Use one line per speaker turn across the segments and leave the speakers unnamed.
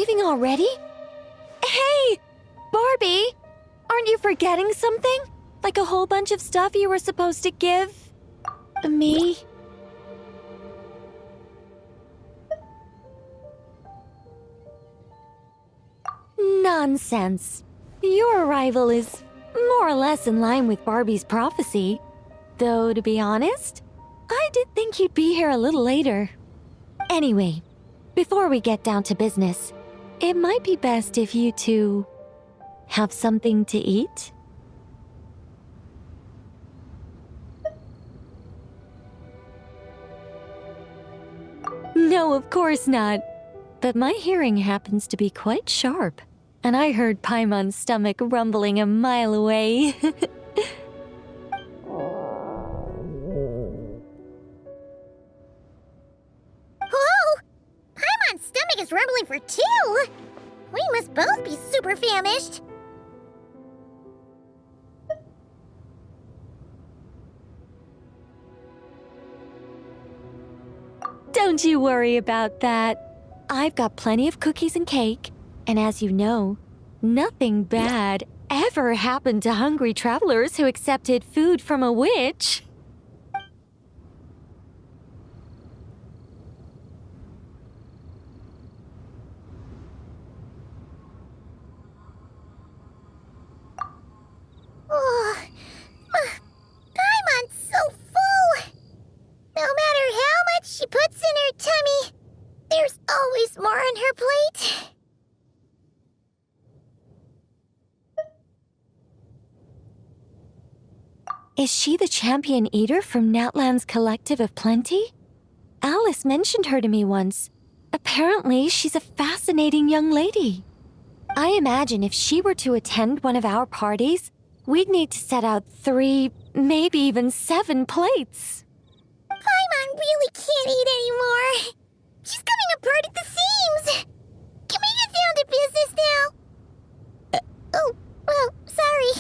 leaving already? Hey! Barbie! Aren't you forgetting something? Like a whole bunch of stuff you were supposed to give me? Nonsense. Your arrival is more or less in line with Barbie's prophecy. Though, to be honest, I did think you'd be here a little later. Anyway, before we get down to business, it might be best if you two have something to eat. No, of course not. But my hearing happens to be quite sharp, and I heard Paimon's stomach rumbling a mile away.
Whoa! Paimon's stomach is rumbling for two! We must both be super famished!
Don't you worry about that. I've got plenty of cookies and cake, and as you know, nothing bad ever happened to hungry travelers who accepted food from a witch.
Oh, Paimon's so full! No matter how much she puts in her tummy, there's always more on her plate.
Is she the champion eater from Natlan's Collective of Plenty? Alice mentioned her to me once. Apparently, she's a fascinating young lady. I imagine if she were to attend one of our parties, we'd need to set out 3, maybe even 7 plates.
Paimon really can't eat anymore. She's coming apart at the seams. Can we get down to business now? Oh, well, sorry.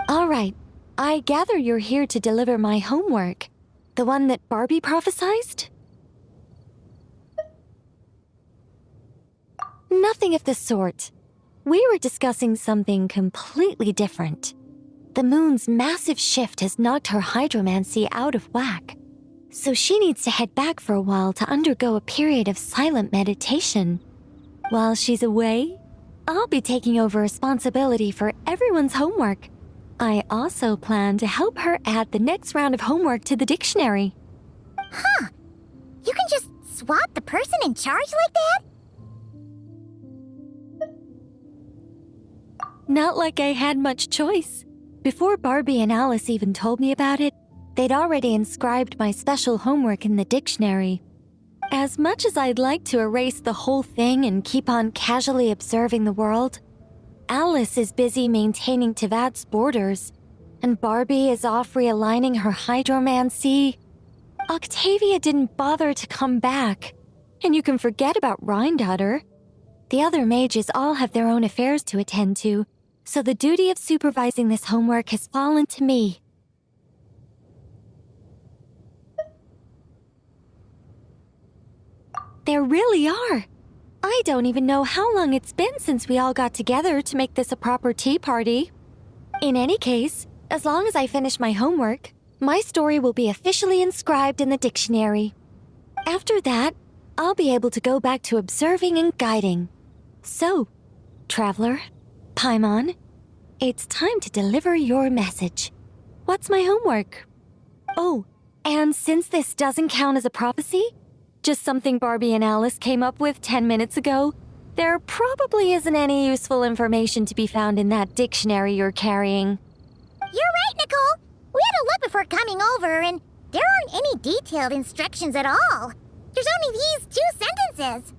All right. I gather you're here to deliver my homework. The one that Barbie prophesized? Nothing of the sort. We were discussing something completely different. The moon's massive shift has knocked her hydromancy out of whack. So she needs to head back for a while to undergo a period of silent meditation. While she's away, I'll be taking over responsibility for everyone's homework. I also plan to help her add the next round of homework to the dictionary.
Huh. You can just swap the person in charge like that?
Not like I had much choice. Before Barbie and Alice even told me about it, they'd already inscribed my special homework in the dictionary. As much as I'd like to erase the whole thing and keep on casually observing the world, Alice is busy maintaining Teyvat's borders, and Barbie is off realigning her hydromancy. Octavia didn't bother to come back, and you can forget about Rhindaughter. The other mages all have their own affairs to attend to, so the duty of supervising this homework has fallen to me. There really are. I don't even know how long it's been since we all got together to make this a proper tea party. In any case, as long as I finish my homework, my story will be officially inscribed in the dictionary. After that, I'll be able to go back to observing and guiding. So, traveler, Paimon, it's time to deliver your message. What's my homework? Oh, and since this doesn't count as a prophecy, just something Barbie and Alice came up with 10 minutes ago, there probably isn't any useful information to be found in that dictionary you're carrying.
You're right, Nicole. We had a look before coming over, and there aren't any detailed instructions at all. There's only these 2 sentences.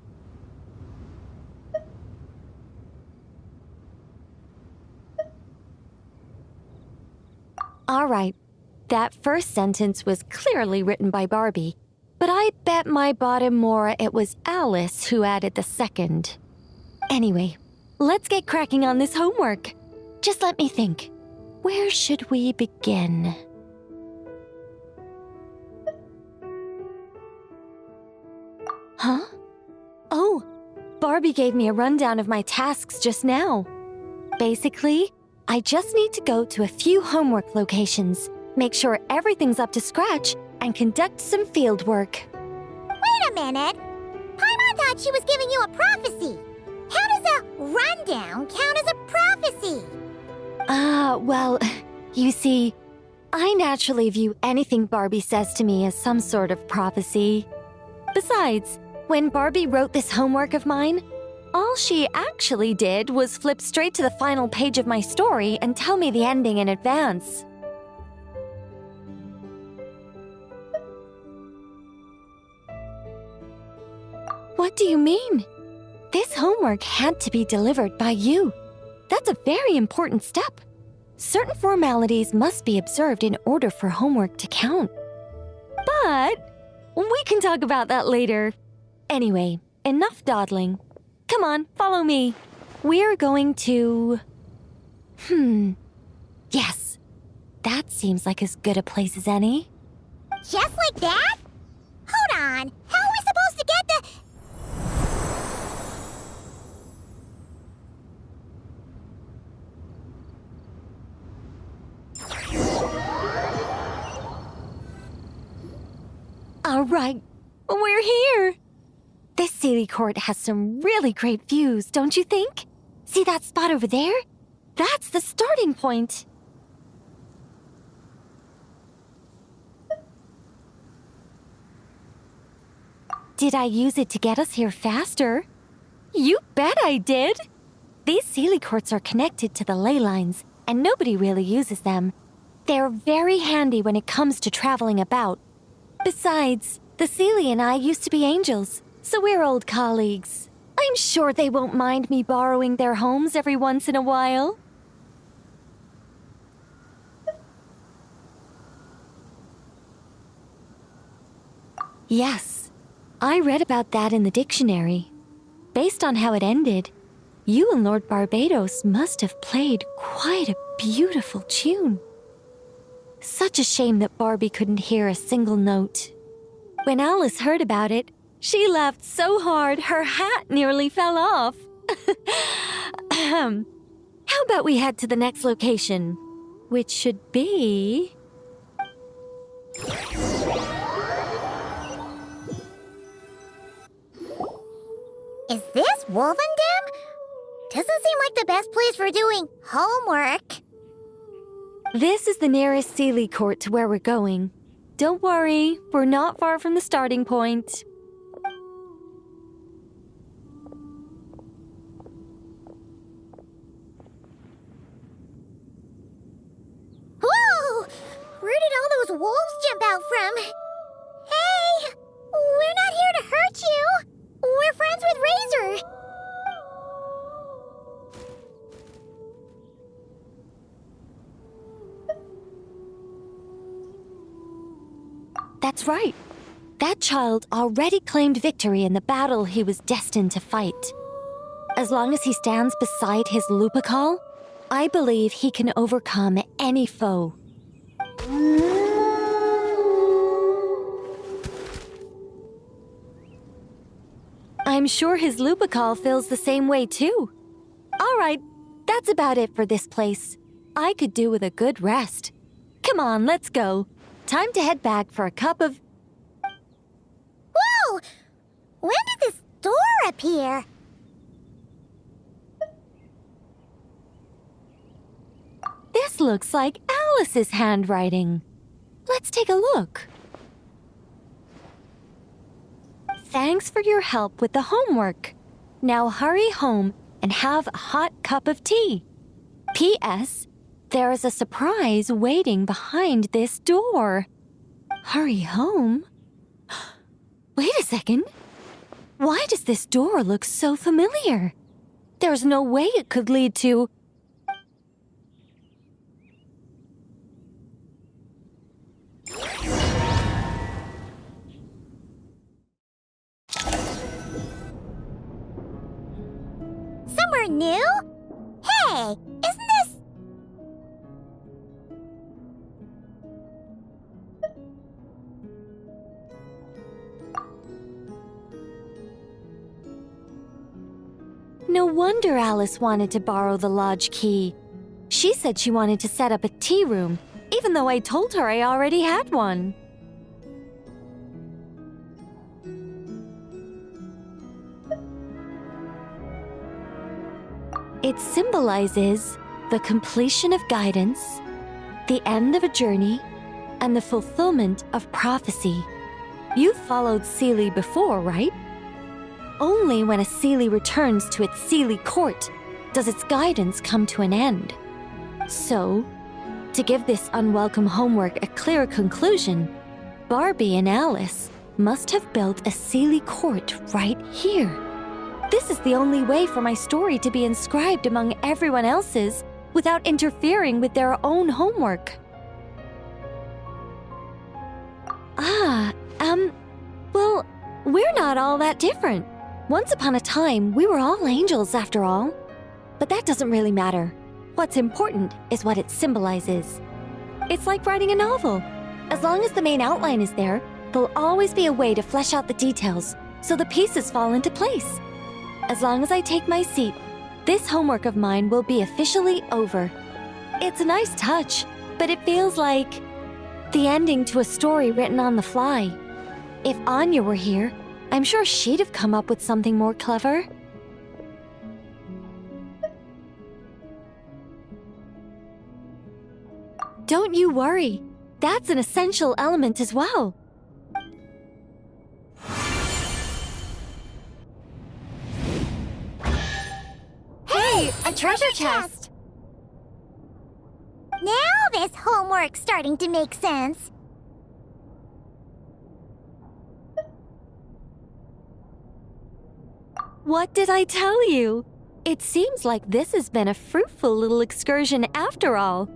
All right, that first sentence was clearly written by Barbie, but I bet my bottom more it was Alice who added the second. Anyway, let's get cracking on this homework. Just let me think. Where should we begin? Huh? Oh, Barbie gave me a rundown of my tasks just now. Basically, I just need to go to a few homework locations, make sure everything's up to scratch, and conduct some field work.
Wait a minute! Paimon thought she was giving you a prophecy. How does a rundown count as a prophecy?
Well, you see, I naturally view anything Barbie says to me as some sort of prophecy. Besides, when Barbie wrote this homework of mine, all she actually did was flip straight to the final page of my story and tell me the ending in advance. What do you mean? This homework had to be delivered by you. That's a very important step. Certain formalities must be observed in order for homework to count. But we can talk about that later. Anyway, enough dawdling. Come on, follow me. We're going to... Yes, that seems like as good a place as any.
Just like that? Hold on, how are we supposed to get the...
All right, we're here. This Sealy Court has some really great views, don't you think? See that spot over there? That's the starting point. Did I use it to get us here faster? You bet I did! These Sealy Courts are connected to the ley lines, and nobody really uses them. They're very handy when it comes to traveling about. Besides, the Sealy and I used to be angels, so we're old colleagues. I'm sure they won't mind me borrowing their homes every once in a while. Yes, I read about that in the dictionary. Based on how it ended, you and Lord Barbados must have played quite a beautiful tune. Such a shame that Barbie couldn't hear a single note. When Alice heard about it, she laughed so hard her hat nearly fell off. How about we head to the next location, which should be...
Is this Wolvendam? Doesn't seem like the best place for doing homework.
This is the nearest Sealy Court to where we're going. Don't worry, we're not far from the starting point.
Whoa! Where did all those wolves jump out from? Hey! We're not here to hurt you! We're friends with Razor!
That's right. That child already claimed victory in the battle he was destined to fight. As long as he stands beside his Lupical, I believe he can overcome any foe. I'm sure his Lupical feels the same way too. All right, that's about it for this place. I could do with a good rest. Come on, let's go. Time to head back for a cup of...
Whoa! When did this door appear?
This looks like Alice's handwriting. Let's take a look. Thanks for your help with the homework. Now hurry home and have a hot cup of tea. P.S. There is a surprise waiting behind this door. Hurry home? Wait a second. Why does this door look so familiar? There's no way it could lead to...
Somewhere new? Hey, isn't this...
No wonder Alice wanted to borrow the lodge key. She said she wanted to set up a tea room, even though I told her I already had one. It symbolizes the completion of guidance, the end of a journey, and the fulfillment of prophecy. You've followed Seelie before, right? Only when a Seelie returns to its Seelie court does its guidance come to an end. So, to give this unwelcome homework a clear conclusion, Barbie and Alice must have built a Seelie court right here. This is the only way for my story to be inscribed among everyone else's without interfering with their own homework. Well, we're not all that different. Once upon a time, we were all angels after all. But that doesn't really matter. What's important is what it symbolizes. It's like writing a novel. As long as the main outline is there, there'll always be a way to flesh out the details so the pieces fall into place. As long as I take my seat, this homework of mine will be officially over. It's a nice touch, but it feels like the ending to a story written on the fly. If Anya were here, I'm sure she'd have come up with something more clever. Don't you worry. That's an essential element as well.
Hey, a treasure chest! Now this homework's starting to make sense.
What did I tell you? It seems like this has been a fruitful little excursion after all.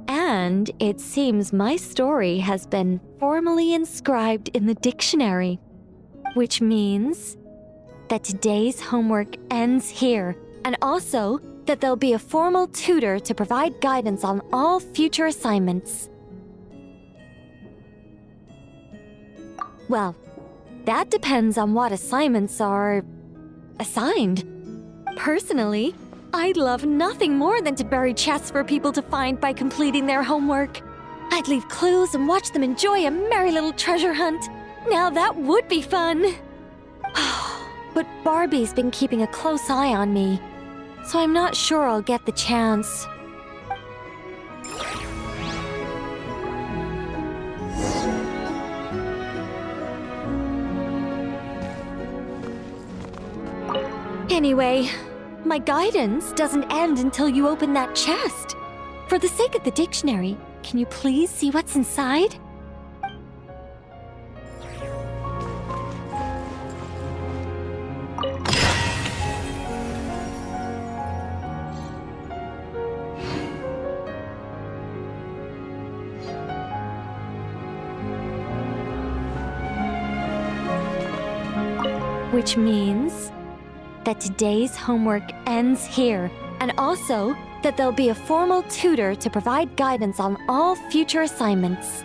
And it seems my story has been formally inscribed in the dictionary, which means that today's homework ends here, and also that there'll be a formal tutor to provide guidance on all future assignments. Well, that depends on what assignments are assigned. Personally, I'd love nothing more than to bury chests for people to find by completing their homework. I'd leave clues and watch them enjoy a merry little treasure hunt. Now that would be fun. But Barbie's been keeping a close eye on me, so I'm not sure I'll get the chance. Anyway, my guidance doesn't end until you open that chest. For the sake of the dictionary, can you please see what's inside? Which means that today's homework ends here, and also that there'll be a formal tutor to provide guidance on all future assignments.